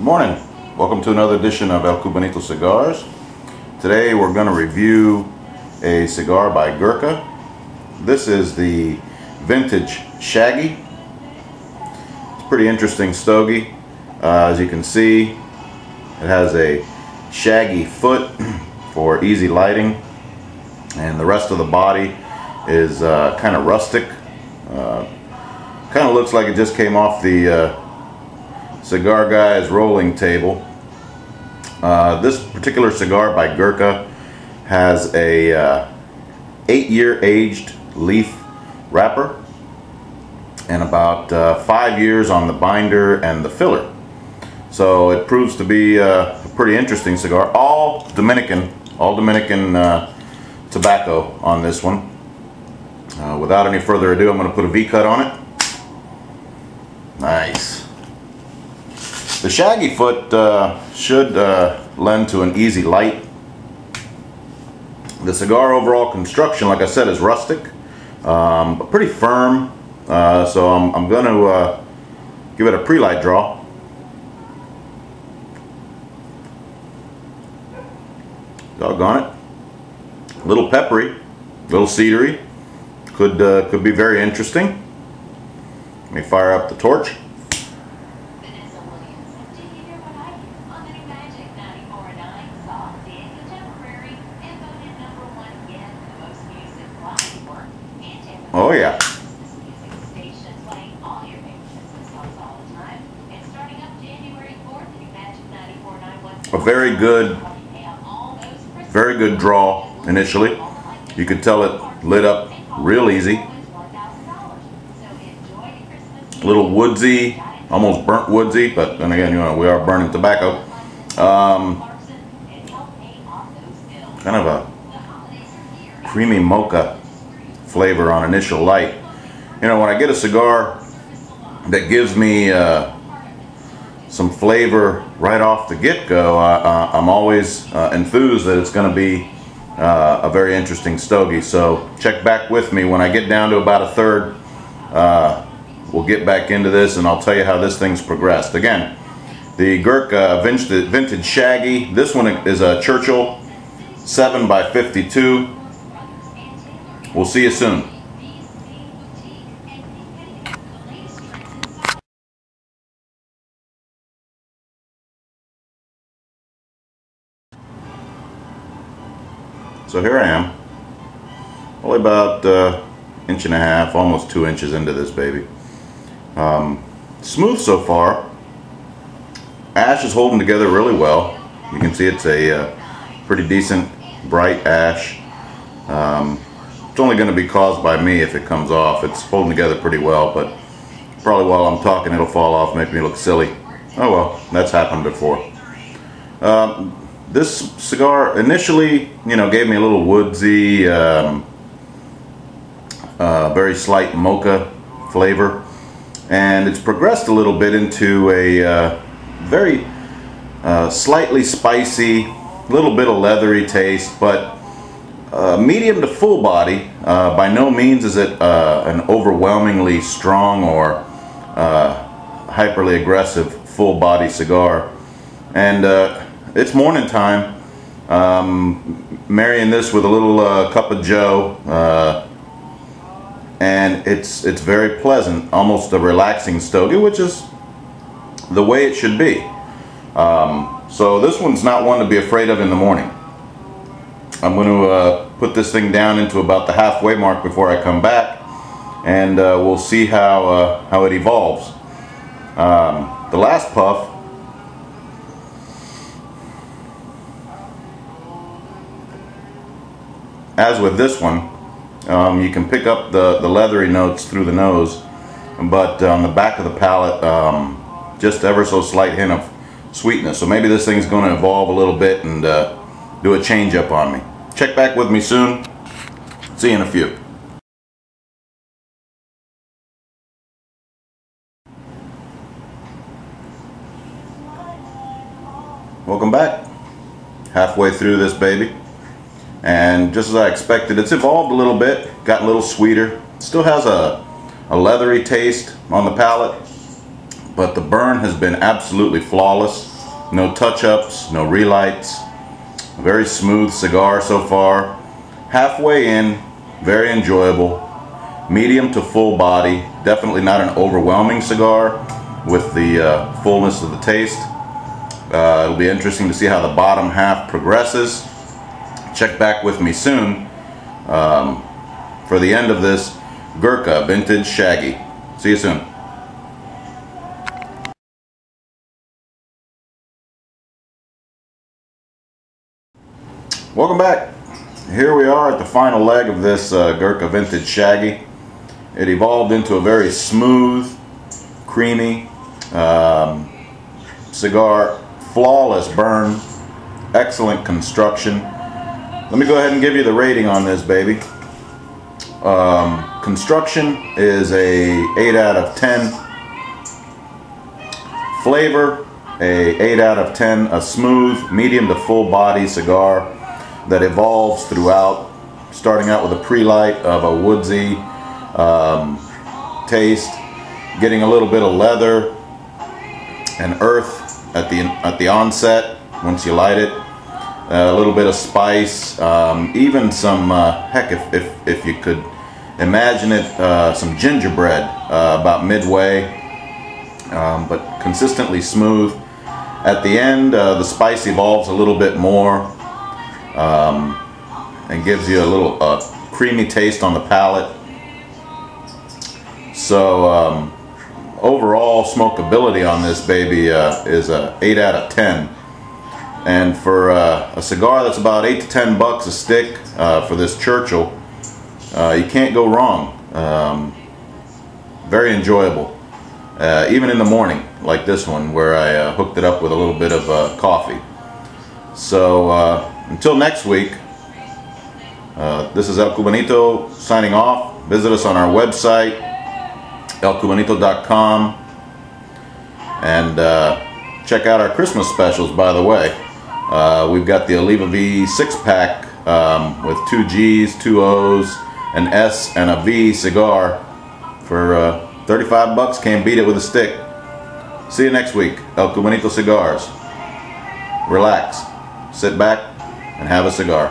Good morning. Welcome to another edition of El Cubanito Cigars. Today we're going to review a cigar by Gurkha. This is the vintage Shaggy. It's a pretty interesting stogie. As you can see, it has a shaggy foot for easy lighting, and the rest of the body is kind of rustic. Kind of looks like it just came off the cigar guy's rolling table. This particular cigar by Gurkha has a 8-year aged leaf wrapper and about 5 years on the binder and the filler. So it proves to be a pretty interesting cigar. All Dominican tobacco on this one. Without any further ado, I'm going to put a V-cut on it. Nice. The shaggy foot should lend to an easy light. The cigar overall construction, like I said, is rustic, but pretty firm. So I'm going to give it a pre-light draw. Doggone it. A little peppery, a little cedary. Could be very interesting. Let me fire up the torch. Oh yeah. A very good draw initially. You could tell it lit up real easy. A little woodsy, almost burnt woodsy, but then again, you know, we are burning tobacco. Kind of a creamy mocha flavor on initial light. You know, when I get a cigar that gives me some flavor right off the get-go, I'm always enthused that it's going to be a very interesting stogie. So check back with me when I get down to about a third. We'll get back into this and I'll tell you how this thing's progressed. Again, the Gurkha vintage Shaggy. This one is a Churchill 7x52. We'll see you soon. So here I am, only about inch and a half, almost 2 inches into this baby. Smooth so far. Ash is holding together really well. You can see it's a pretty decent bright ash. It's only going to be caused by me if it comes off. It's holding together pretty well, but probably while I'm talking it'll fall off, make me look silly. Oh well, that's happened before. This cigar initially, you know, gave me a little woodsy, very slight mocha flavor, and it's progressed a little bit into a very slightly spicy, little bit of leathery taste, but medium to full body. By no means is it an overwhelmingly strong or hyperly aggressive full body cigar. And it's morning time. Marrying this with a little cup of joe, and it's very pleasant, almost a relaxing stogie, which is the way it should be. So this one's not one to be afraid of in the morning. I'm going to put this thing down into about the halfway mark before I come back, and we'll see how it evolves. The last puff, as with this one, you can pick up the leathery notes through the nose, but on the back of the palate, just ever so slight hint of sweetness. So maybe this thing's going to evolve a little bit and do a change up on me. Check back with me soon. See you in a few. Welcome back. Halfway through this baby, and just as I expected, it's evolved a little bit, gotten a little sweeter. Still has a leathery taste on the palate, but the burn has been absolutely flawless. No touch-ups, no relights. Very smooth cigar so far. Halfway in, very enjoyable. Medium to full body. Definitely not an overwhelming cigar with the fullness of the taste. It'll be interesting to see how the bottom half progresses. Check back with me soon for the end of this Gurkha Vintage Shaggy. See you soon. Welcome back. Here we are at the final leg of this Gurkha Vintage Shaggy. It evolved into a very smooth, creamy cigar. Flawless burn. Excellent construction. Let me go ahead and give you the rating on this baby. Construction is a 8 out of 10. Flavor, a 8 out of 10. A smooth, medium to full body cigar that evolves throughout, starting out with a pre-light of a woodsy taste, getting a little bit of leather and earth at the onset once you light it, a little bit of spice, even some heck, if you could imagine it, some gingerbread about midway, but consistently smooth. At the end, the spice evolves a little bit more and gives you a little creamy taste on the palate. So overall smokability on this baby is a 8 out of 10. And for a cigar that's about 8 to 10 bucks a stick for this Churchill, you can't go wrong. Very enjoyable, even in the morning like this one, where I hooked it up with a little bit of coffee. So until next week, this is El Cubanito signing off. Visit us on our website, elcubanito.com, and check out our Christmas specials, by the way. We've got the Oliva V 6-pack with 2 G's, 2 O's, an S, and a V cigar for 35 bucks. Can't beat it with a stick. See you next week. El Cubanito Cigars. Relax, sit back, and have a cigar.